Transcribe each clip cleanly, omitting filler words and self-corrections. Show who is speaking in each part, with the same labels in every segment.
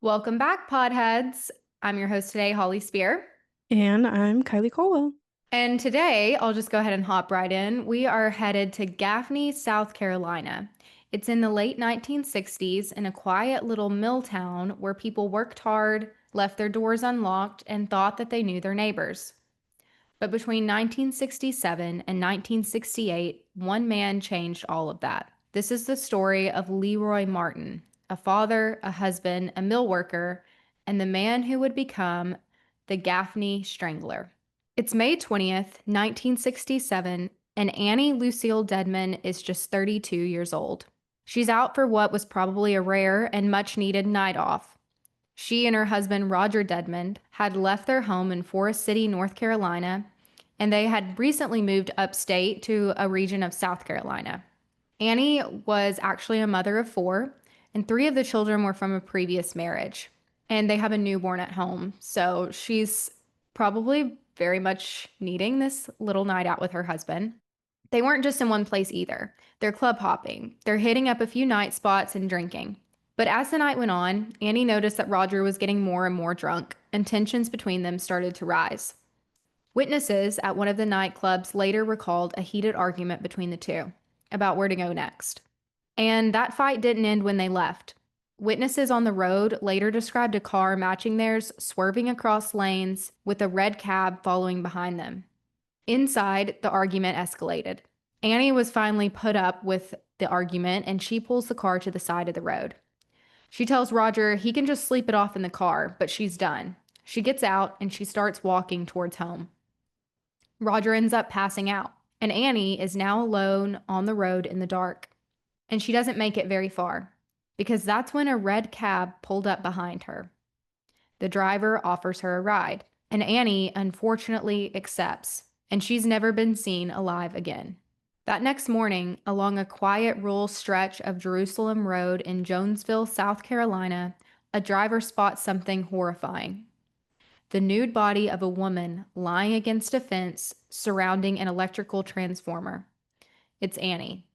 Speaker 1: Welcome back, Podheads. I'm your host today, Holly Spear.
Speaker 2: And I'm Kylie Colwell.
Speaker 1: And today, I'll just go ahead and hop right in. We are headed to Gaffney, South Carolina. It's in the late 1960s in a quiet little mill town where people worked hard, left their doors unlocked, and thought that they knew their neighbors. But between 1967 and 1968, one man changed all of that. This is the story of Leroy Martin, a father, a husband, a mill worker, and the man who would become the Gaffney Strangler. It's May 20th, 1967, and Annie Lucille Dedman is just 32 years old. She's out for what was probably a rare and much needed night off. She and her husband, Roger Dedmond, had left their home in Forest City, North Carolina, and they had recently moved upstate to a region of South Carolina. Annie was actually a mother of four, and three of the children were from a previous marriage. And they have a newborn at home. So she's probably very much needing this little night out with her husband. They weren't just in one place either. They're club hopping. They're hitting up a few night spots and drinking. But as the night went on, Annie noticed that Roger was getting more and more drunk, and tensions between them started to rise. Witnesses at one of the nightclubs later recalled a heated argument between the two about where to go next. And that fight didn't end when they left. Witnesses on the road later described a car matching theirs swerving across lanes with a red cab following behind them. Inside, the argument escalated. Annie was finally put up with the argument and she pulls the car to the side of the road. She tells Roger he can just sleep it off in the car, but she's done. She gets out and she starts walking towards home. Roger ends up passing out, and Annie is now alone on the road in the dark. And she doesn't make it very far, because that's when a red cab pulled up behind her. The driver offers her a ride, and Annie unfortunately accepts, and she's never been seen alive again. That next morning, along a quiet rural stretch of Jerusalem Road in Jonesville, South Carolina, a driver spots something horrifying: the nude body of a woman lying against a fence surrounding an electrical transformer. It's Annie.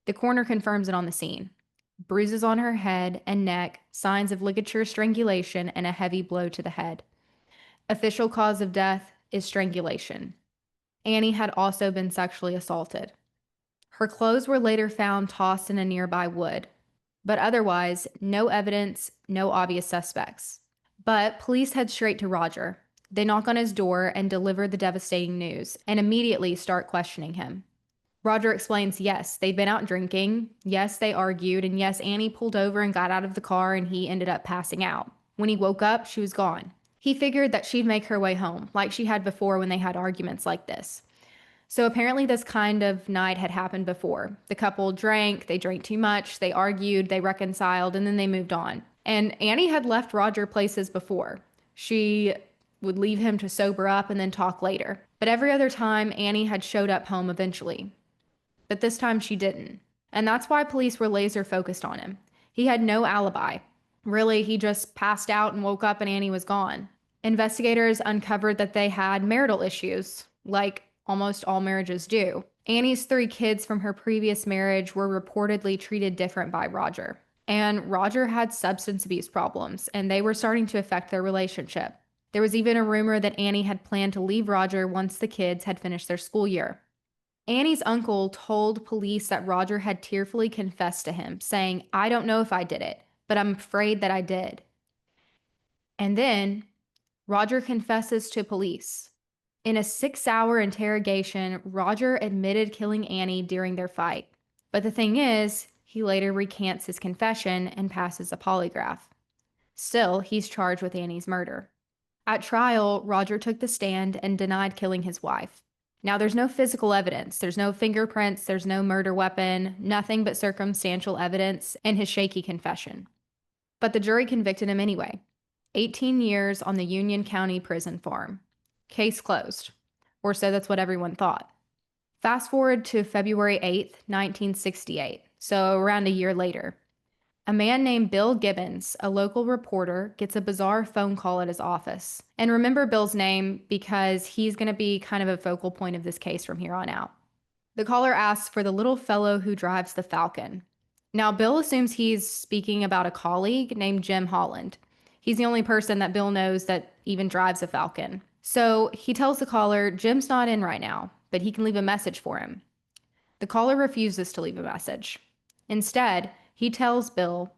Speaker 1: The coroner confirms it on the scene: bruises on her head and neck, signs of ligature strangulation, and a heavy blow to the head. Official cause of death is strangulation. Annie had also been sexually assaulted. Her clothes were later found tossed in a nearby wood, but otherwise, no evidence, no obvious suspects. But police head straight to Roger. They knock on his door and deliver the devastating news, and immediately start questioning him. Roger explains yes, they'd been out drinking, yes, they argued, and yes, Annie pulled over and got out of the car and he ended up passing out. When he woke up, she was gone. He figured that she'd make her way home, like she had before when they had arguments like this. So apparently, this kind of night had happened before. The couple drank, they drank too much, they argued, they reconciled, and then they moved on. And Annie had left Roger places before. She would leave him to sober up and then talk later. But every other time, Annie had showed up home eventually. But this time she didn't. And that's why police were laser focused on him. He had no alibi. Really, he just passed out and woke up and Annie was gone. Investigators uncovered that they had marital issues, like almost all marriages do. Annie's three kids from her previous marriage were reportedly treated different by Roger. And Roger had substance abuse problems, and they were starting to affect their relationship. There was even a rumor that Annie had planned to leave Roger once the kids had finished their school year. Annie's uncle told police that Roger had tearfully confessed to him, saying, "I don't know if I did it, but I'm afraid that I did." And then Roger confesses to police. In a 6-hour interrogation, Roger admitted killing Annie during their fight. But the thing is, he later recants his confession and passes a polygraph. Still, he's charged with Annie's murder. At trial, Roger took the stand and denied killing his wife. Now, there's no physical evidence. There's no fingerprints. There's no murder weapon. Nothing but circumstantial evidence and his shaky confession. But the jury convicted him anyway. 18 years on the Union County prison farm. Case closed. Or so that's what everyone thought. Fast forward to February 8th, 1968, so around a year later. A man named Bill Gibbons, a local reporter, gets a bizarre phone call at his office. And remember Bill's name because he's going to be kind of a focal point of this case from here on out. The caller asks for the little fellow who drives the Falcon. Now, Bill assumes he's speaking about a colleague named Jim Holland. He's the only person that Bill knows that even drives a Falcon. So he tells the caller Jim's not in right now, but he can leave a message for him. The caller refuses to leave a message. Instead, he tells Bill,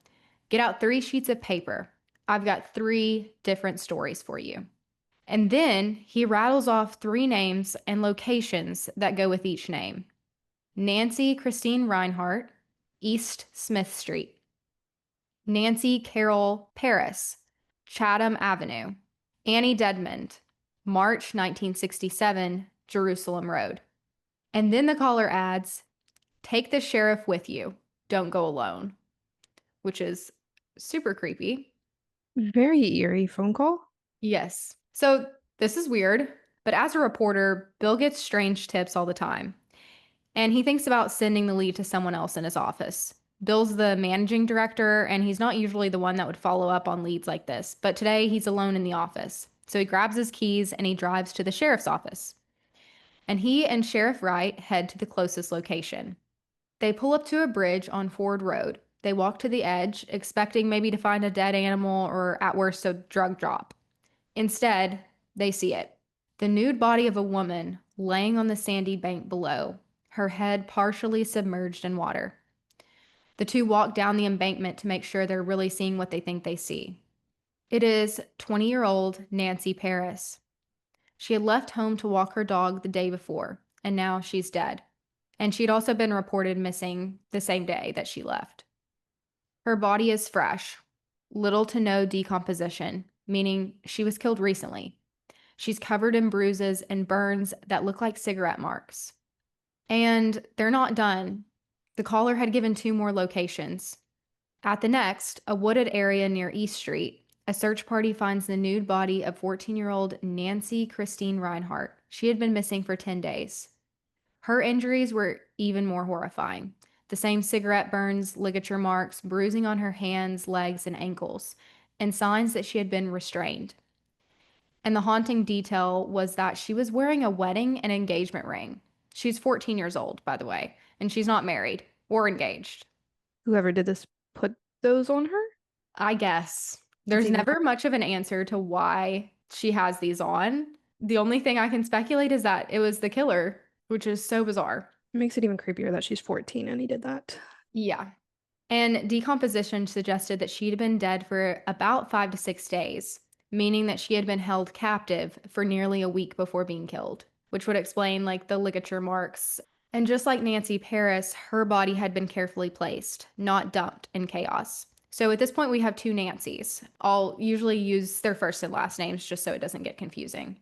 Speaker 1: "Get out 3 sheets of paper. I've got 3 different stories for you." And then he rattles off 3 names and locations that go with each name: Nancy Christine Reinhardt, East Smith Street; Nancy Carol Paris, Chatham Avenue; Annie Dedmond, March 1967, Jerusalem Road. And then the caller adds, "Take the sheriff with you. Don't go alone," which is super creepy.
Speaker 2: Very eerie phone call.
Speaker 1: Yes. So this is weird, but as a reporter, Bill gets strange tips all the time. And he thinks about sending the lead to someone else in his office. Bill's the managing director, and he's not usually the one that would follow up on leads like this. But today he's alone in the office. So he grabs his keys and he drives to the sheriff's office. And he and Sheriff Wright head to the closest location. They pull up to a bridge on Ford Road. They walk to the edge, expecting maybe to find a dead animal or, at worst, a drug drop. Instead, they see it: the nude body of a woman laying on the sandy bank below, her head partially submerged in water. The two walk down the embankment to make sure they're really seeing what they think they see. It is 20-year-old Nancy Paris. She had left home to walk her dog the day before, and now she's dead. And she'd also been reported missing the same day that she left. Her body is fresh, little to no decomposition, meaning she was killed recently. She's covered in bruises and burns that look like cigarette marks. And they're not done. The caller had given 2 more locations. At the next, a wooded area near East Street, a search party finds the nude body of 14-year-old Nancy Christine Reinhardt. She had been missing for 10 days. Her injuries were even more horrifying. The same cigarette burns, ligature marks, bruising on her hands, legs, and ankles, and signs that she had been restrained. And the haunting detail was that she was wearing a wedding and engagement ring. She's 14 years old, by the way, and she's not married or engaged.
Speaker 2: Whoever did this put those on her?
Speaker 1: I guess.
Speaker 2: It's
Speaker 1: There's
Speaker 2: even
Speaker 1: never much of an answer to why she has these on. The only thing I can speculate is that it was the killer, which is so bizarre.
Speaker 2: makes it even creepier that she's 14 and he did that.
Speaker 1: Yeah. And decomposition suggested that she'd been dead for about 5 to 6 days, meaning that she had been held captive for nearly a week before being killed, which would explain like the ligature marks. And just like Nancy Paris, her body had been carefully placed, not dumped in chaos. So at this point, we have 2 Nancys. I'll usually use their first and last names just so it doesn't get confusing.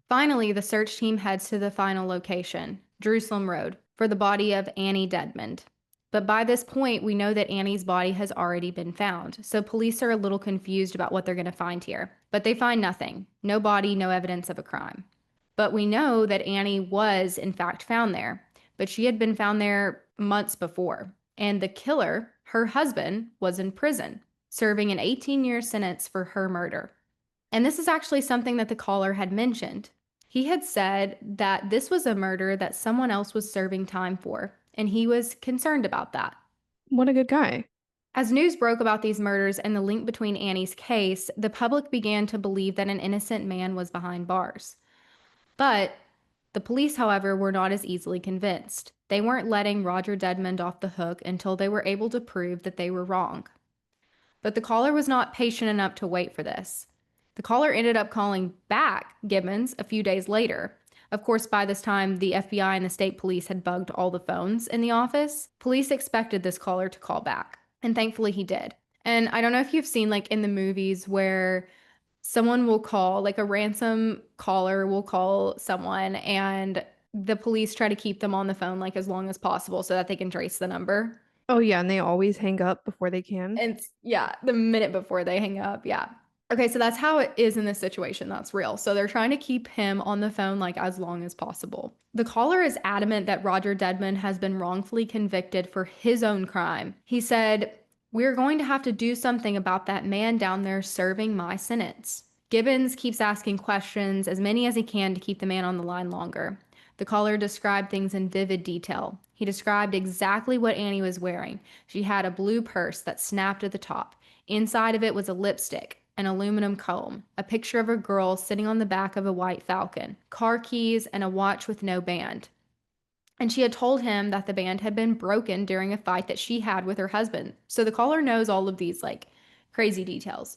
Speaker 1: Finally, the search team heads to the final location, Jerusalem Road, for the body of Annie Dedmond. But by this point, we know that Annie's body has already been found, so police are a little confused about what they're going to find here. But they find nothing: no body, no evidence of a crime. But we know that Annie was, in fact, found there, but she had been found there months before. And the killer, her husband, was in prison, serving an 18-year sentence for her murder. And this is actually something that the caller had mentioned. He had said that this was a murder that someone else was serving time for, and he was concerned about that.
Speaker 2: What a good guy.
Speaker 1: As news broke about these murders and the link between Annie's case, the public began to believe that an innocent man was behind bars. But the police, however, were not as easily convinced. They weren't letting Roger Dedmond off the hook until they were able to prove that they were wrong. But the caller was not patient enough to wait for this. The caller ended up calling back Gibbons a few days later. Of course, by this time, the FBI and the state police had bugged all the phones in the office. Police expected this caller to call back, and thankfully he did. And I don't know if you've seen like in the movies where someone will call, like a ransom caller will call someone, and the police try to keep them on the phone like as long as possible so that they can trace the number.
Speaker 2: Oh, yeah, and they always hang up before they can.
Speaker 1: And yeah, the minute before they hang up. Yeah. Okay, so that's how it is in this situation. That's real. So they're trying to keep him on the phone like as long as possible. The caller is adamant that Roger Dedmond has been wrongfully convicted for his own crime. He said, "We're going to have to do something about that man down there serving my sentence." Gibbons keeps asking questions, as many as he can, to keep the man on the line longer. The caller described things in vivid detail. He described exactly what Annie was wearing. She had a blue purse that snapped at the top. Inside of it was a lipstick. an aluminum comb, a picture of a girl sitting on the back of a white falcon, car keys, and a watch with no band. And she had told him that the band had been broken during a fight that she had with her husband. So the caller knows all of these like crazy details.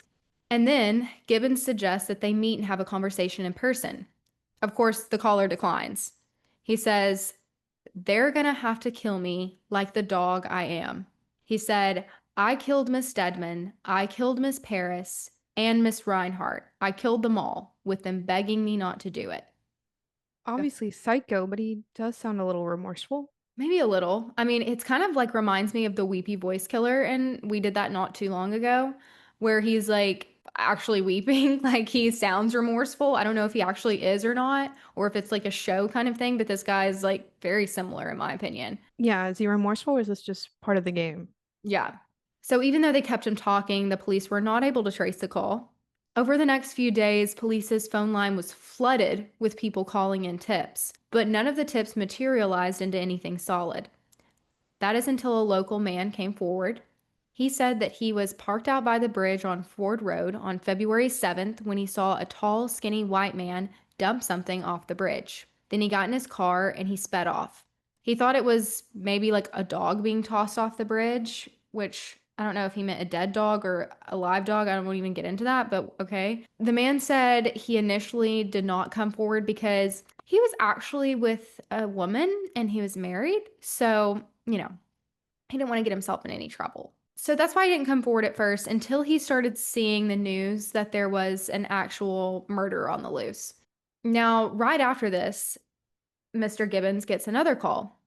Speaker 1: And then Gibbons suggests that they meet and have a conversation in person. Of course, the caller declines. He says, "They're gonna have to kill me like the dog I am." He said, "I killed Miss Stedman, I killed Miss Paris, and Miss Reinhardt. I killed them all, with them begging me not to do it."
Speaker 2: Obviously psycho, but he does sound a little remorseful.
Speaker 1: Maybe a little. I mean, it's kind of like reminds me of the weepy voice killer, and we did that not too long ago, where he's like actually weeping, like he sounds remorseful. I don't know if he actually is or not, or if it's like a show kind of thing, but this guy is like very similar in my opinion.
Speaker 2: Yeah, is he remorseful or is this just part of the game?
Speaker 1: Yeah. So even though they kept him talking, the police were not able to trace the call. Over the next few days, police's phone line was flooded with people calling in tips, but none of the tips materialized into anything solid. That is until a local man came forward. He said that he was parked out by the bridge on Ford Road on February 7th when he saw a tall, skinny white man dump something off the bridge. Then he got in his car and he sped off. He thought it was maybe like a dog being tossed off the bridge, which I don't know if he meant a dead dog or a live dog. I won't even get into that, but okay. The man said he initially did not come forward because he was actually with a woman and he was married. So, he didn't want to get himself in any trouble. So that's why he didn't come forward at first until he started seeing the news that there was an actual murder on the loose. Now, right after this, Mr. Gibbons gets another call.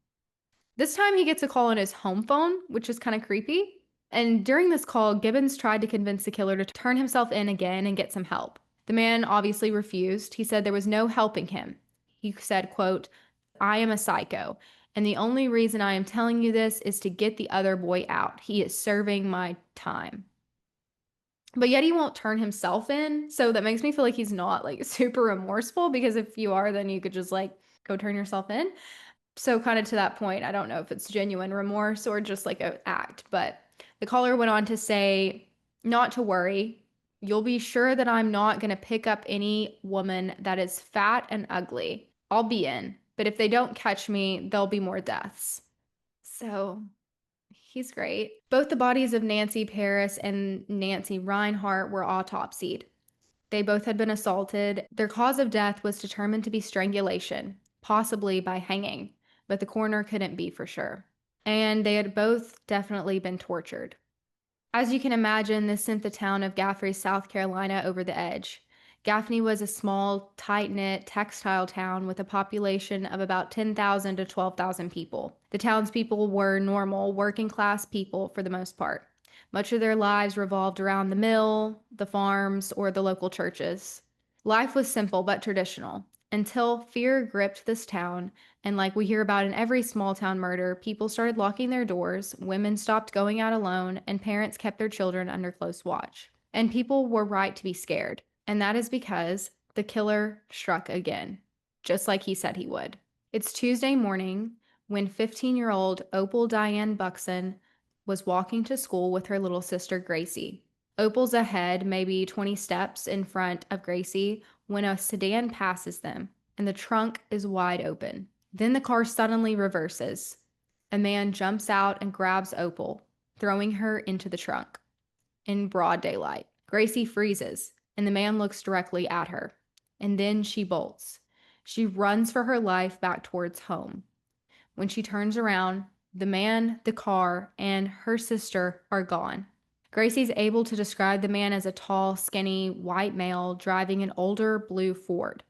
Speaker 1: This time he gets a call on his home phone, which is kind of creepy. And during this call, Gibbons tried to convince the killer to turn himself in again and get some help. The man obviously refused. He said there was no helping him. He said, quote, "I am a psycho, and the only reason I am telling you this is to get the other boy out. He is serving my time." But yet he won't turn himself in. So that makes me feel like he's not like super remorseful because if you are, then you could just like go turn yourself in. So kind of to that point, I don't know if it's genuine remorse or just like an act, but the caller went on to say, "Not to worry. You'll be sure that I'm not going to pick up any woman that is fat and ugly. I'll be in, but if they don't catch me, there'll be more deaths." So he's great. Both the bodies of Nancy Paris and Nancy Reinhardt were autopsied. They both had been assaulted. Their cause of death was determined to be strangulation, possibly by hanging, but the coroner couldn't be for sure. And they had both definitely been tortured. As you can imagine, this sent the town of Gaffney, South Carolina, over the edge. Gaffney was a small, tight knit textile town with a population of about 10,000 to 12,000 people. The townspeople were normal, working class people for the most part. Much of their lives revolved around the mill, the farms, or the local churches. Life was simple but traditional until fear gripped this town, and like we hear about in every small town murder, people started locking their doors, women stopped going out alone, and parents kept their children under close watch. And people were right to be scared, and that is because the killer struck again, just like he said he would. It's Tuesday morning when 15-year-old Opal Diane Buxton was walking to school with her little sister Gracie. Opal's ahead, maybe 20 steps in front of Gracie, when a sedan passes them and the trunk is wide open. Then the car suddenly reverses. A man jumps out and grabs Opal, throwing her into the trunk. In broad daylight, Gracie freezes, and the man looks directly at her. And then she bolts. She runs for her life back towards home. When she turns around, the man, the car, and her sister are gone. Gracie's able to describe the man as a tall, skinny, white male driving an older blue Ford.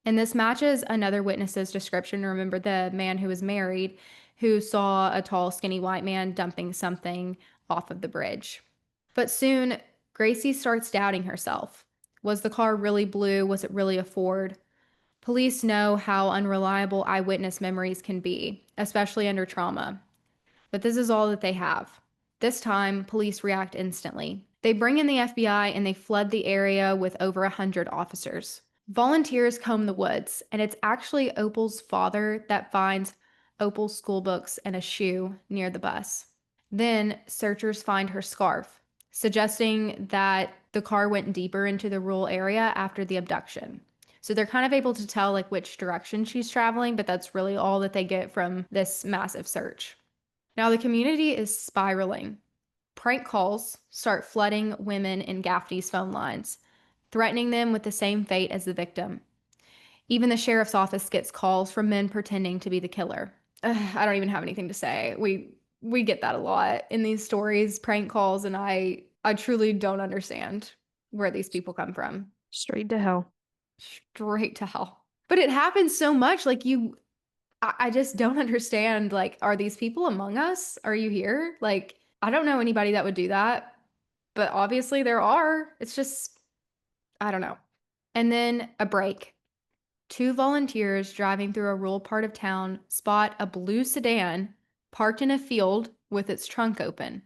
Speaker 1: And this matches another witness's description. Remember the man who was married who saw a tall, skinny white man dumping something off of the bridge. But soon, Gracie starts doubting herself. Was the car really blue? Was it really a Ford? Police know how unreliable eyewitness memories can be, especially under trauma. But this is all that they have. This time, police react instantly. They bring in the FBI and they flood the area with over 100 officers. Volunteers comb the woods, and it's actually Opal's father that finds Opal's school books and a shoe near the bus. Then, searchers find her scarf, suggesting that The car went deeper into the rural area after the abduction. So they're kind of able to tell like which direction she's traveling, but that's really all that they get from this massive search. Now the community is spiraling. Prank calls start flooding women in Gaffney's phone lines, threatening them with the same fate as the victim. Even the sheriff's office gets calls from men pretending to be the killer. I don't even have anything to say. We get that a lot in these stories, prank calls, and I truly don't understand where these people come from.
Speaker 2: Straight to hell.
Speaker 1: Straight to hell. But it happens so much. Like I just don't understand. Like, are these people among us? Are you here? Like, I don't know anybody that would do that, but obviously there are. It's just, I don't know. And then a break. Two volunteers driving through a rural part of town spot a blue sedan parked in a field with its trunk open,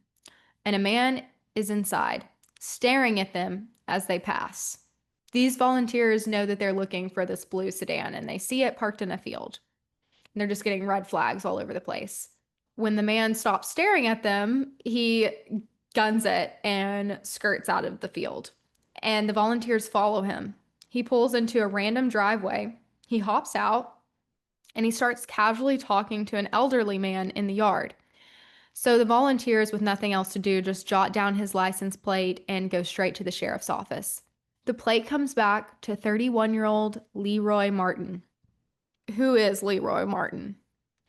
Speaker 1: and a man is inside, staring at them as they pass. These volunteers know that they're looking for this blue sedan and they see it parked in a field. And they're just getting red flags all over the place. When the man stops staring at them, he guns it and skirts out of the field. And the volunteers follow him. He pulls into a random driveway. He hops out and he starts casually talking to an elderly man in the yard. So the volunteers, with nothing else to do, just jot down his license plate and go straight to the sheriff's office. The plate comes back to 31-year-old Leroy Martin. Who is Leroy Martin?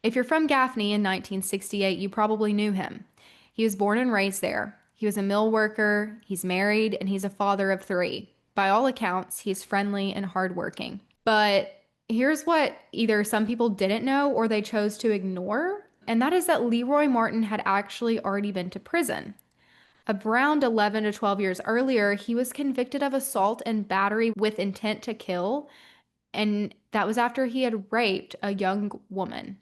Speaker 1: If you're from Gaffney in 1968, you probably knew him. He was born and raised there. He was a mill worker, he's married, and he's a father of three. By all accounts, he's friendly and hardworking. But here's what either some people didn't know or they chose to ignore, and that is that Leroy Martin had actually already been to prison. Around 11 to 12 years earlier, he was convicted of assault and battery with intent to kill, and that was after he had raped a young woman.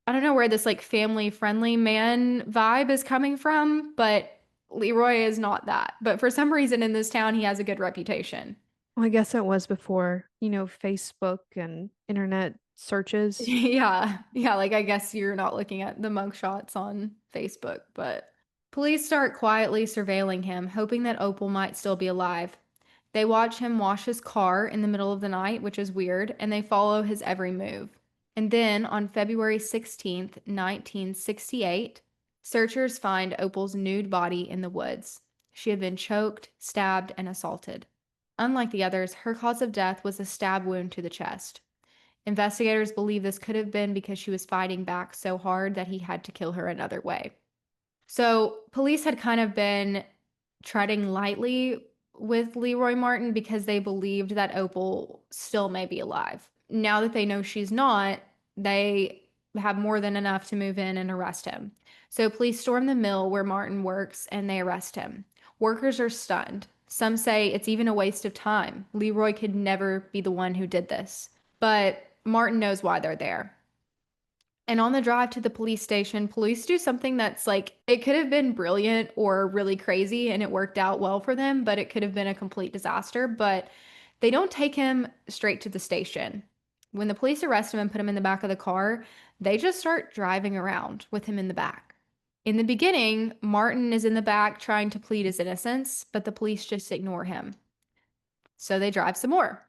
Speaker 1: I don't know where this like family friendly man vibe is coming from, but Leroy is not that. But for some reason in this town, he has a good reputation.
Speaker 2: Well, I guess it was before, Facebook and internet searches.
Speaker 1: Yeah. Yeah. Like, I guess you're not looking at the mugshots on Facebook, but police start quietly surveilling him, hoping that Opal might still be alive. They watch him wash his car in the middle of the night, which is weird, and they follow his every move. And then on February 16th, 1968, searchers find Opal's nude body in the woods. She had been choked, stabbed, and assaulted. Unlike the others, her cause of death was a stab wound to the chest. Investigators believe this could have been because she was fighting back so hard that he had to kill her another way. So, police had kind of been treading lightly with Leroy Martin because they believed that Opal still may be alive. Now that they know she's not, they have more than enough to move in and arrest him. So police storm the mill where Martin works and they arrest him. Workers are stunned. Some say it's even a waste of time. Leroy could never be the one who did this. But Martin knows why they're there. And on the drive to the police station, police do something that's like, it could have been brilliant or really crazy and it worked out well for them, but it could have been a complete disaster. But they don't take him straight to the station. When the police arrest him and put him in the back of the car, they just start driving around with him in the back. In the beginning, Martin is in the back trying to plead his innocence, but the police just ignore him. So they drive some more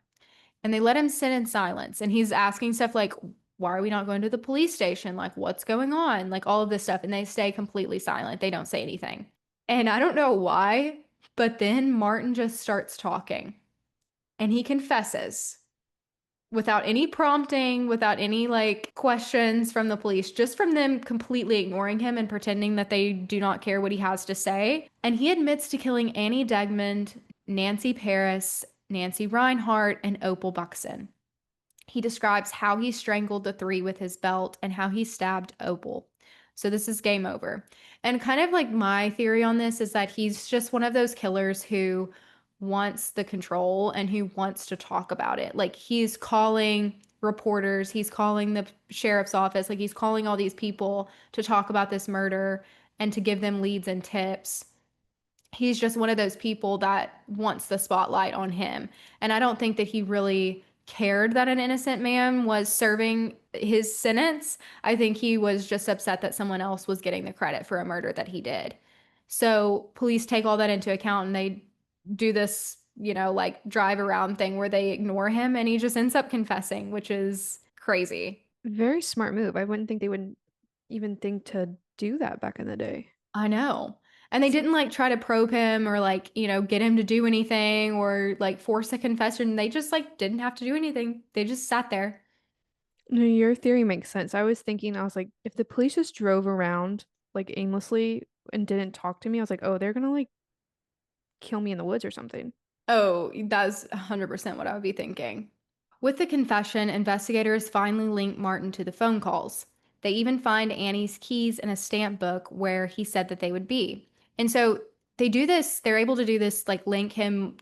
Speaker 1: and they let him sit in silence. And he's asking stuff like, why are we not going to the police station? Like, what's going on? Like, all of this stuff. And they stay completely silent. They don't say anything. And I don't know why, but then Martin just starts talking and he confesses without any prompting, without any like questions from the police, just from them completely ignoring him and pretending that they do not care what he has to say. And he admits to killing Annie Degmond, Nancy Paris, Nancy Reinhardt, and Opal Buxton. He describes how he strangled the three with his belt and how he stabbed Opal. So this is game over. And kind of like my theory on this is that he's just one of those killers who wants the control and who wants to talk about it. Like he's calling reporters, he's calling the sheriff's office, like he's calling all these people to talk about this murder and to give them leads and tips. He's just one of those people that wants the spotlight on him. And I don't think that he really cared that an innocent man was serving his sentence. I think he was just upset that someone else was getting the credit for a murder that he did. So police take all that into account and they do this, like drive around thing where they ignore him and he just ends up confessing, which is crazy.
Speaker 2: Very smart move. I wouldn't think they would even think to do that back in the day.
Speaker 1: I know. And they didn't like try to probe him or like, get him to do anything or like force a confession. They just like didn't have to do anything. They just sat there.
Speaker 2: No, your theory makes sense. I was thinking, I was like, if the police just drove around like aimlessly and didn't talk to me, I was like, oh, they're gonna like kill me in the woods or something.
Speaker 1: Oh, that's 100% what I would be thinking. With the confession, investigators finally link Martin to the phone calls. They even find Annie's keys in a stamp book where he said that they would be. And so they're able to do this, like link him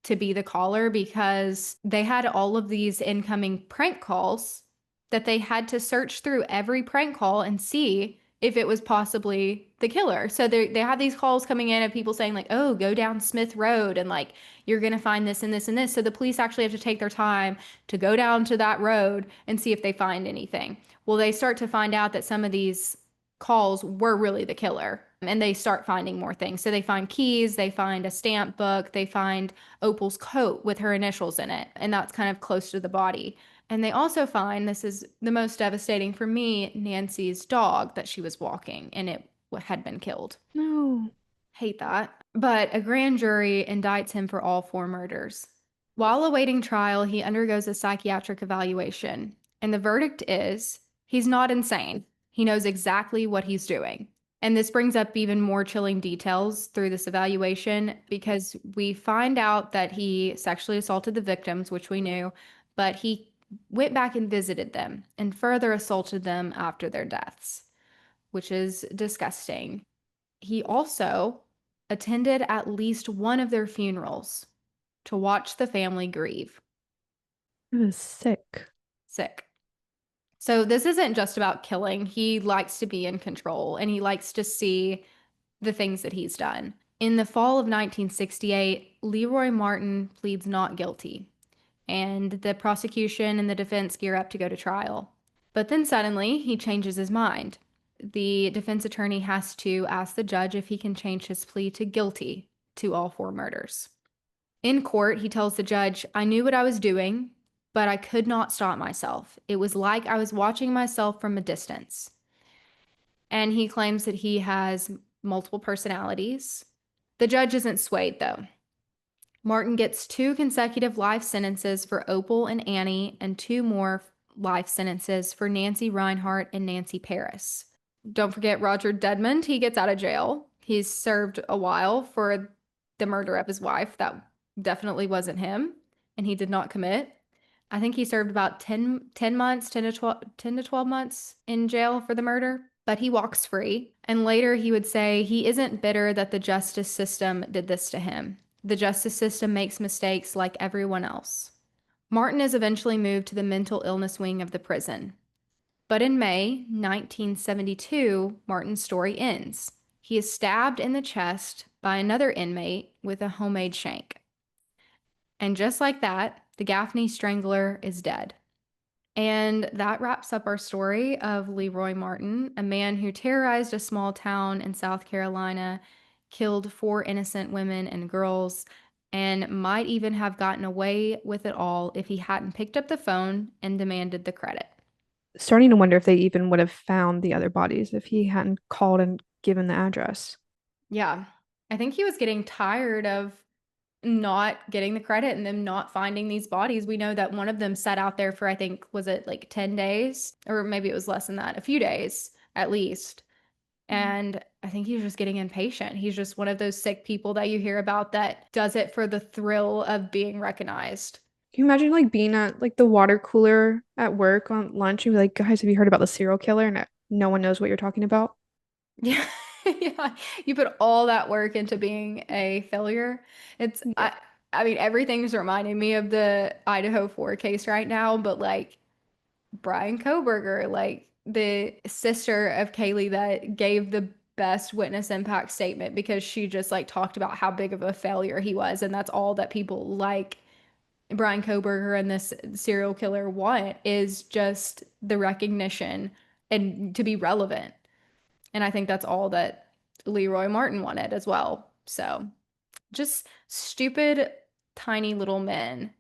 Speaker 1: to be the caller because they had all of these incoming prank calls that they had to search through every prank call and see if it was possibly the killer. So they have these calls coming in of people saying like, "Oh, go down Smith Road and like you're going to find this and this and this." So the police actually have to take their time to go down to that road and see if they find anything. Well, they start to find out that some of these calls were really the killer and they start finding more things. So they find keys, they find a stamp book, they find Opal's coat with her initials in it, and that's kind of close to the body. And they also find, this is the most devastating for me, Nancy's dog that she was walking and it had been killed.
Speaker 2: No.
Speaker 1: Hate that. But a grand jury indicts him for all four murders. While awaiting trial, he undergoes a psychiatric evaluation, and the verdict is he's not insane. He knows exactly what he's doing. And this brings up even more chilling details through this evaluation because we find out that he sexually assaulted the victims, which we knew, but he went back and visited them and further assaulted them after their deaths, which is disgusting. He also attended at least one of their funerals to watch the family grieve.
Speaker 2: It was sick.
Speaker 1: Sick. So this isn't just about killing. He likes to be in control and he likes to see the things that he's done. In the fall of 1968, Leroy Martin pleads not guilty, and the prosecution and the defense gear up to go to trial. But then suddenly he changes his mind. The defense attorney has to ask the judge if he can change his plea to guilty to all four murders. In court, he tells the judge, "I knew what I was doing, but I could not stop myself. It was like I was watching myself from a distance." And he claims that he has multiple personalities. The judge isn't swayed, though. Martin gets 2 consecutive life sentences for Opal and Annie, and 2 more life sentences for Nancy Reinhardt and Nancy Paris. Don't forget Roger Dedmond. He gets out of jail. He's served a while for the murder of his wife. That definitely wasn't him, and he did not commit. I think he served about 10 months, 10 to 12 months in jail for the murder, but he walks free. And later he would say he isn't bitter that the justice system did this to him. The justice system makes mistakes like everyone else. Martin is eventually moved to the mental illness wing of the prison. But in May 1972, Martin's story ends. He is stabbed in the chest by another inmate with a homemade shank. And just like that, the Gaffney Strangler is dead. And that wraps up our story of Leroy Martin, a man who terrorized a small town in South Carolina, killed 4 innocent women and girls, and might even have gotten away with it all if he hadn't picked up the phone and demanded the credit.
Speaker 2: Starting to wonder if they even would have found the other bodies if he hadn't called and given the address.
Speaker 1: Yeah, I think he was getting tired of not getting the credit and them not finding these bodies. We know that one of them sat out there for, I think, was it like 10 days? Or maybe it was less than that, a few days at least.
Speaker 2: Mm.
Speaker 1: And I think he's just getting impatient. He's just one of those sick people that you hear about that does it for the thrill of being recognized.
Speaker 2: Can you imagine like being at like the water cooler at work on lunch and be like, guys, have you heard about the serial killer? And no one knows what you're talking about.
Speaker 1: Yeah. Yeah. You put all that work into being a failure. It's
Speaker 2: Yeah.
Speaker 1: I mean everything's reminding me of the Idaho 4 case right now, but like Brian Koberger, like the sister of Kaylee that gave the best witness impact statement because she just like talked about how big of a failure he was. And that's all that people like Brian Koberger and this serial killer want is just the recognition and to be relevant. And I think that's all that Leroy Martin wanted as well. So Just stupid, tiny little men.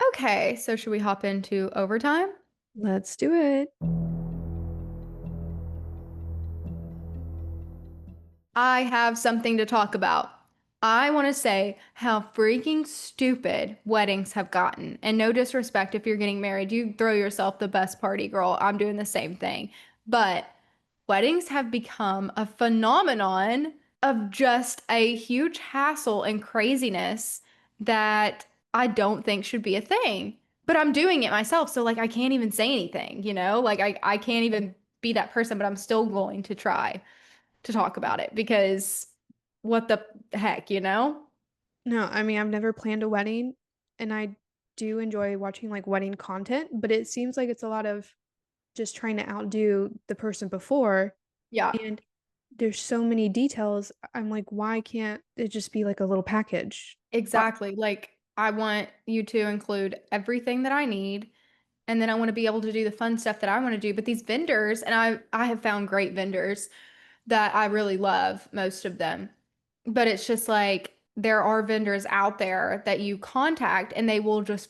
Speaker 1: Okay, so should we hop into overtime?
Speaker 2: Let's do it.
Speaker 1: I have something to talk about. I want to say how freaking stupid weddings have gotten. And no disrespect if you're getting married, you throw yourself the best party, girl. I'm doing the same thing. But weddings have become a phenomenon of just a huge hassle and craziness that I don't think should be a thing. But I'm doing it myself, so like I can't even say anything, you know? Like I can't even be that person, but I'm still going to try to talk about it because what the heck, you know?
Speaker 2: No, I mean, I've never planned a wedding and I do enjoy watching like wedding content, but it seems like it's a lot of just trying to outdo the person before.
Speaker 1: Yeah,
Speaker 2: And there's so many details. I'm like, why can't it just be like a little package? Why-
Speaker 1: exactly. Like I want you to include everything that I need, and then I want to be able to do the fun stuff that I want to do. But these vendors, and I have found great vendors that I really love, most of them. But it's just like there are vendors out there that you contact and they will just,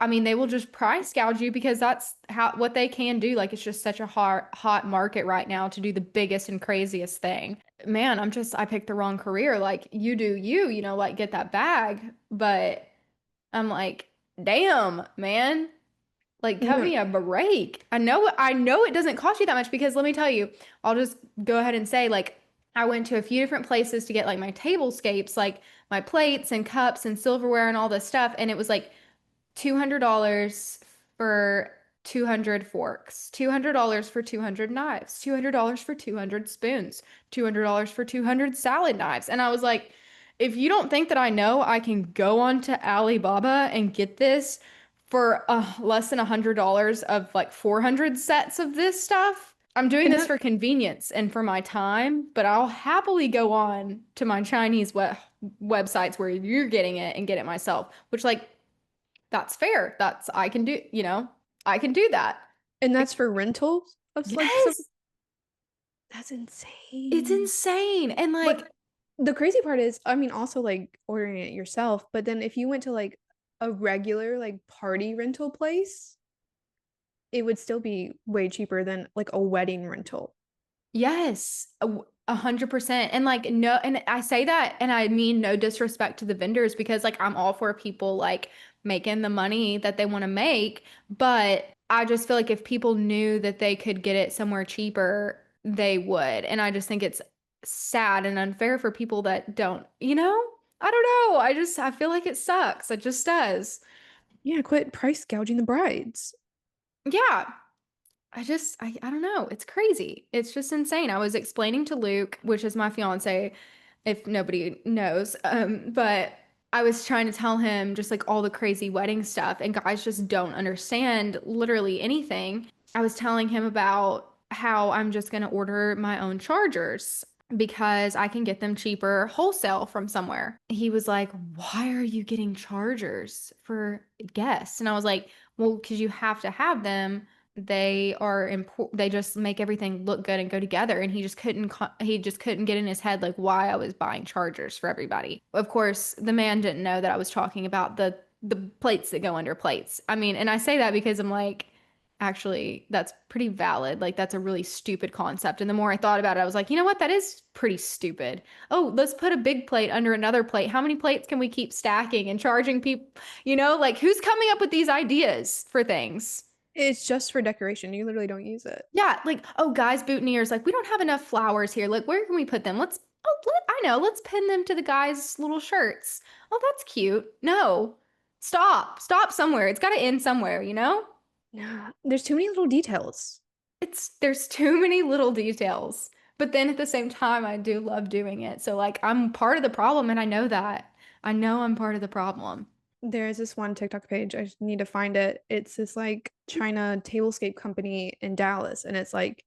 Speaker 1: I mean, they will just price gouge you because that's how what they can do. Like it's just such a hot market right now to do the biggest and craziest thing. Man, I picked the wrong career. Like you do you, like get that bag. But I'm like, damn, man. Like, cut
Speaker 2: No,
Speaker 1: me a break. I know it doesn't cost you that much because let me tell you, I'll just go ahead and say, like, I went to a few different places to get like my tablescapes, like my plates and cups and silverware and all this stuff. And it was like $200 for 200 forks, $200 for 200 knives, $200 for 200 spoons, $200 for 200 salad knives. And I was like, if you don't think that I know I can go on to Alibaba and get this for less than $100 of like 400 sets of this stuff, I'm doing
Speaker 2: and
Speaker 1: this
Speaker 2: that
Speaker 1: for convenience and for my time, but I'll happily go on to my Chinese websites where you're getting it and get it myself, which like that's fair. I can do, I can do that.
Speaker 2: and
Speaker 1: Like,
Speaker 2: that's for rentals of like some
Speaker 1: yes,
Speaker 2: that's
Speaker 1: it's
Speaker 2: insane.
Speaker 1: insane. And
Speaker 2: But
Speaker 1: like,
Speaker 2: the crazy part is, I mean, also like ordering it yourself, but then if you went to like a regular like party rental place, it would still be way cheaper than like a wedding rental.
Speaker 1: yes, 100%. And like, no, and I say that, and I mean no disrespect to the vendors because like I'm all for people like making the money that they want to make, but I just feel like if people knew that they could get it somewhere cheaper, they would. And I just think it's sad and unfair for people that don't, I don't know. I feel like it sucks. It just does.
Speaker 2: Yeah, quit price gouging the brides.
Speaker 1: Yeah. I don't know. It's crazy. It's just insane. I was explaining to Luke, which is my fiance, if nobody knows, but I was trying to tell him just like all the crazy wedding stuff, and guys just don't understand literally anything. I was telling him about how I'm just going to order my own chargers because I can get them cheaper wholesale from somewhere. He was like, "Why are you getting chargers for guests?" And I was like, "Well, because you have to have them. They are important. They just make everything look good and go together." And he just couldn't get in his head like why I was buying chargers for everybody. Of course, the man didn't know that I was talking about the plates that go under plates. I mean, and I say that because I'm like, actually, that's pretty valid. Like that's a really stupid concept. And the more I thought about it, I was like, you know what? That is pretty stupid. Oh, let's put a big plate under another plate. How many plates can we keep stacking and charging people? Like who's coming up with these ideas for things?
Speaker 2: It's just for decoration. You literally don't use it.
Speaker 1: Yeah, like, oh, guys' boutonnieres, like, we don't have enough flowers here. Like, where can we put them? I know, let's pin them to the guys' little shirts. Oh, that's cute. No, stop somewhere. It's got to end somewhere, you know?
Speaker 2: Nah, there's too many little details.
Speaker 1: There's too many little details. But then at the same time, I do love doing it. So, like, I'm part of the problem, and I know that. I know I'm part of the problem.
Speaker 2: There's this one TikTok page. I just need to find it. It's this like China tablescape company in Dallas, and it's like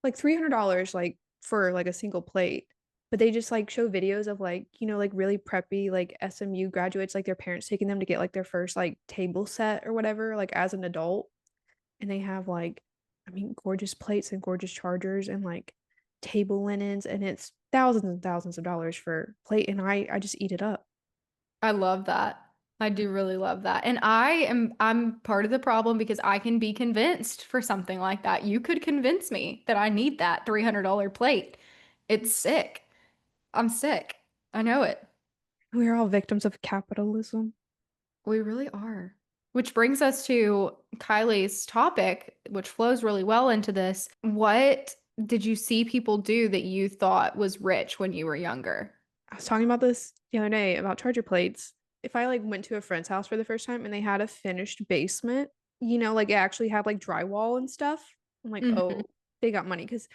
Speaker 2: $300 like for like a single plate. But they just like show videos of like, like really preppy like SMU graduates, like their parents taking them to get like their first like table set or whatever, like as an adult. And they have like, I mean, gorgeous plates and gorgeous chargers and like table linens. And it's thousands and thousands of dollars for plate, and I just eat it up.
Speaker 1: I love that. I do really love that. And I'm part of the problem because I can be convinced for something like that. You could convince me that I need that $300 plate. It's sick. I'm sick. I know it.
Speaker 2: We're all victims of capitalism.
Speaker 1: We really are. Which brings us to Kylie's topic, which flows really well into this. What did you see people do that you thought was rich when you were younger?
Speaker 2: I was talking about this the other day about charger plates. If I like went to a friend's house for the first time and they had a finished basement, like it actually had like drywall and stuff, I'm like,
Speaker 1: Mhm.
Speaker 2: oh, they got money. Because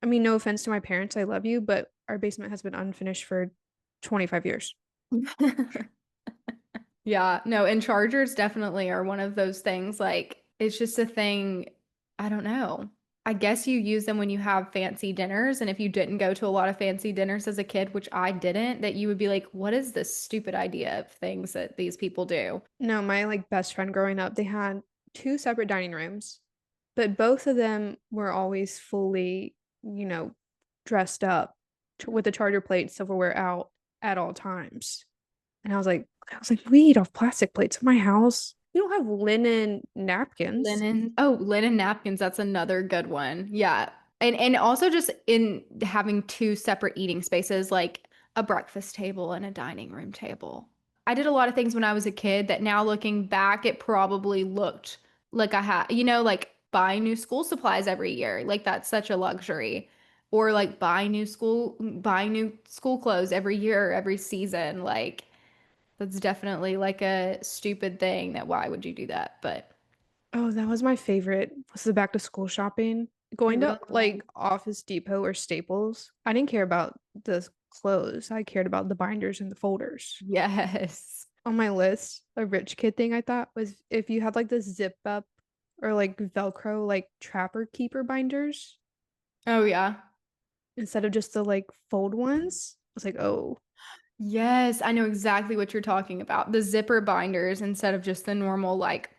Speaker 2: I mean, no offense to my parents, I love you, but our basement has been unfinished for 25 years.
Speaker 1: Yeah, no, and chargers definitely are one of those things. Like, it's just a thing. I don't know. I guess you use them when you have fancy dinners. And if you didn't go to a lot of fancy dinners as a kid, which I didn't, that you would be like, what is this stupid idea of things that these people do?
Speaker 2: No, my like best friend growing up, they had two separate dining rooms, but both of them were always fully, you know, dressed up with the charger plate silverware out at all times. And I was like, we eat off plastic plates in my house. We don't have linen napkins.
Speaker 1: Linen napkins, that's another good one. Yeah. And also just in having two separate eating spaces, like a breakfast table and a dining room table. I did a lot of things when I was a kid that now looking back, it probably looked like I had, like buy new school supplies every year. Like that's such a luxury. Or like buy new school clothes every year, every season. Like that's definitely like a stupid thing that why would you do that? But
Speaker 2: Oh, that was my favorite. Was the back to school shopping.
Speaker 1: it
Speaker 2: Going to
Speaker 1: really
Speaker 2: like
Speaker 1: was.
Speaker 2: Office Depot or Staples. I didn't care about the clothes. I cared about the binders and the folders.
Speaker 1: Yes.
Speaker 2: On my list, a rich kid thing I thought was if you had like the zip up or like Velcro like trapper keeper binders
Speaker 1: Oh, yeah.
Speaker 2: instead of just the like fold ones. I was like, oh,
Speaker 1: Yes, I know exactly what you're talking about. The zipper binders instead of just the normal, like,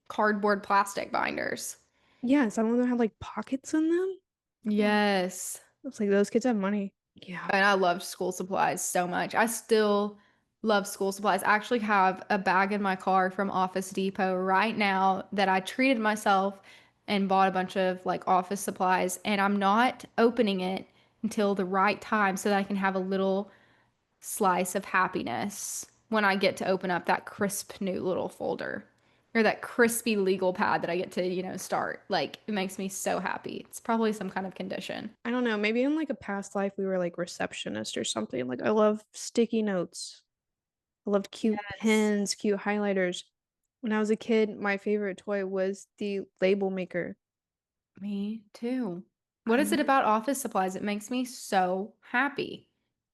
Speaker 1: cardboard plastic binders.
Speaker 2: yeah, some of them had like pockets in them. Oh,
Speaker 1: Yes.
Speaker 2: I was like, those kids have money. Yeah.
Speaker 1: And I loved school supplies so much. I still love school supplies. I actually have a bag in my car from Office Depot right now that I treated myself and bought a bunch of like office supplies, and I'm not opening it until the right time so that I can have a little slice of happiness when I get to open up that crisp new little folder or that crispy legal pad that I get to, start. Like, it makes me so happy. It's probably some kind of condition.
Speaker 2: I don't know. Maybe in like a past life we were like receptionist or something. Like I love sticky notes. I loved cute
Speaker 1: Yes.
Speaker 2: pens, cute highlighters. When I was a kid, my favorite toy was the label maker.
Speaker 1: Me too. What
Speaker 2: I
Speaker 1: is it
Speaker 2: remember.
Speaker 1: about office supplies? It makes me so happy.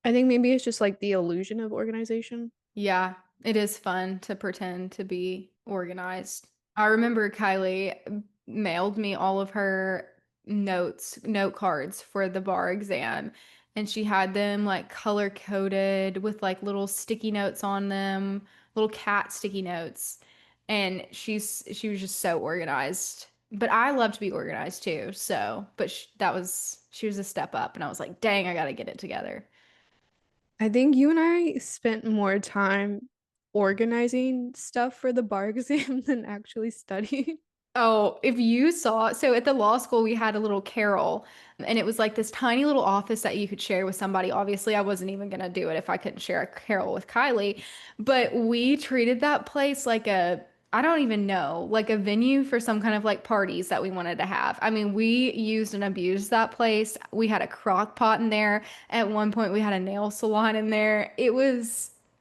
Speaker 2: I think maybe it's just like the illusion of organization.
Speaker 1: Yeah, it is fun to pretend to be organized. I remember Kylie mailed me all of her note cards for the bar exam, and she had them like color coded with like little sticky notes on them, little cat sticky notes. And she was just so organized. But I love to be organized too. So, but she was a step up, and I was like, dang, I gotta get it together.
Speaker 2: I think you and I spent more time organizing stuff for the bar exam than actually studying.
Speaker 1: Oh, if you saw, so at the law school, we had a little carol, and it was like this tiny little office that you could share with somebody. Obviously, I wasn't even going to do it if I couldn't share a carol with Kylie, but we treated that place like I don't even know, like a venue for some kind of like parties that we wanted to have. I mean, we used and abused that place. We had a crock pot in there. At one point, we had a nail salon in there.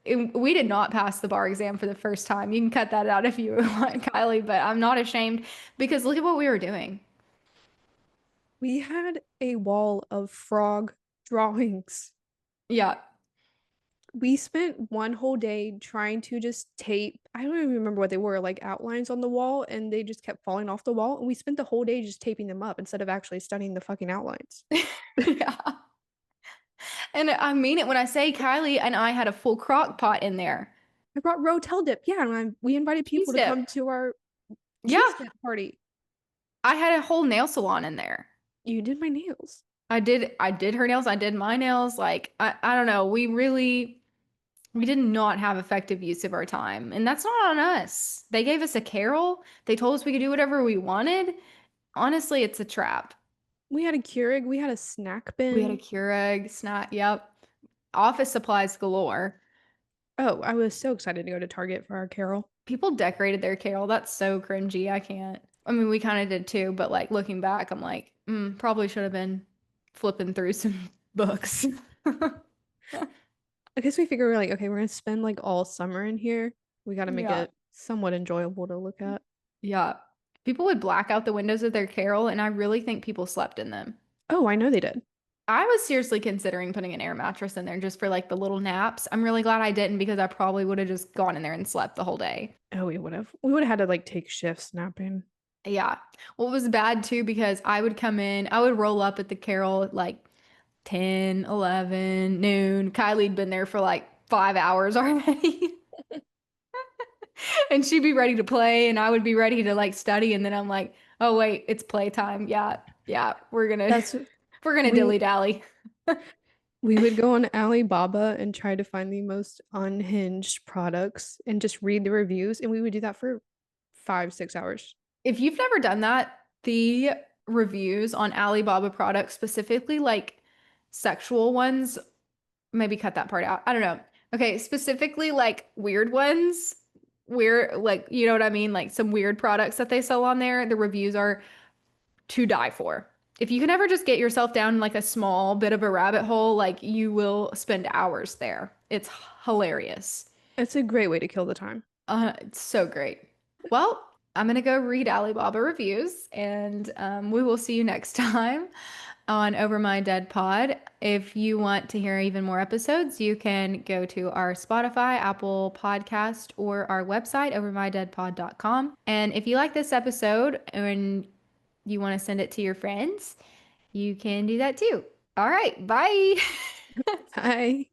Speaker 1: We did not pass the bar exam for the first time. You can cut that out if you want, Kylie, but I'm not ashamed because look at what we were doing.
Speaker 2: We had a wall of frog drawings.
Speaker 1: Yeah.
Speaker 2: We spent one whole day trying to just tape, I don't even remember what they were, like outlines on the wall, and they just kept falling off the wall. And we spent the whole day just taping them up instead of actually studying the fucking outlines.
Speaker 1: Yeah. And I mean it when I say Kylie and I had a full crock pot in there.
Speaker 2: I brought Rotel dip. Yeah, and we invited people
Speaker 1: Cheese
Speaker 2: to
Speaker 1: dip.
Speaker 2: come to our cheese
Speaker 1: Yeah.
Speaker 2: dip party.
Speaker 1: I had a whole nail salon in there.
Speaker 2: You did my nails.
Speaker 1: I did her nails, I did my nails. Like I don't know. We did not have effective use of our time. And that's not on us. They gave us a carol. They told us we could do whatever we wanted. Honestly, it's a trap.
Speaker 2: We had a Keurig, we had a snack
Speaker 1: We had a
Speaker 2: bin.
Speaker 1: Keurig, snack, yep. Office supplies galore.
Speaker 2: Oh, I was so excited to go to Target for our Carol.
Speaker 1: People decorated their carol. That's so cringy. I can't. I mean, we kind of did too, but like looking back, I'm like, probably should have been flipping through some books.
Speaker 2: I guess we figured we're like, okay, we're gonna spend like all summer in here. We got to make
Speaker 1: Yeah.
Speaker 2: it somewhat enjoyable to look at.
Speaker 1: Yeah. People would black out the windows of their carol, and I really think people slept in them.
Speaker 2: Oh, I know they did.
Speaker 1: I was seriously considering putting an air mattress in there just for like the little naps. I'm really glad I didn't because I probably would have just gone in there and slept the whole day.
Speaker 2: Oh, we would have. We would have had to like take shifts napping.
Speaker 1: Yeah. Well, it was bad too because I would come in, I would roll up at the Carol at like 10, 11, noon. Kylie'd been there for like 5 hours already. And she'd be ready to play, and I would be ready to like study. And then I'm like, oh, wait, it's playtime. Yeah. Yeah. We're gonna,
Speaker 2: That's
Speaker 1: we're gonna
Speaker 2: we
Speaker 1: dilly dally.
Speaker 2: we would go on Alibaba and try to find the most unhinged products and just read the reviews, and we would do that for 5, 6 hours.
Speaker 1: If you've never done that, the reviews on Alibaba products, specifically like sexual ones, maybe cut that part out. I don't know. Okay, specifically like weird ones, weird, like, you know what I mean? Like some weird products that they sell on there, the reviews are to die for. If you can ever just get yourself down like a small bit of a rabbit hole, like you will spend hours there. It's hilarious.
Speaker 2: It's a great way to kill the time.
Speaker 1: It's so great. Well, I'm gonna go read Alibaba reviews, and we will see you next time on Over My Dead Pod. If you want to hear even more episodes, you can go to our Spotify, Apple Podcast, or our website, overmydeadpod.com. And if you like this episode and you want to send it to your friends, you can do that too. All right, bye.
Speaker 2: Bye.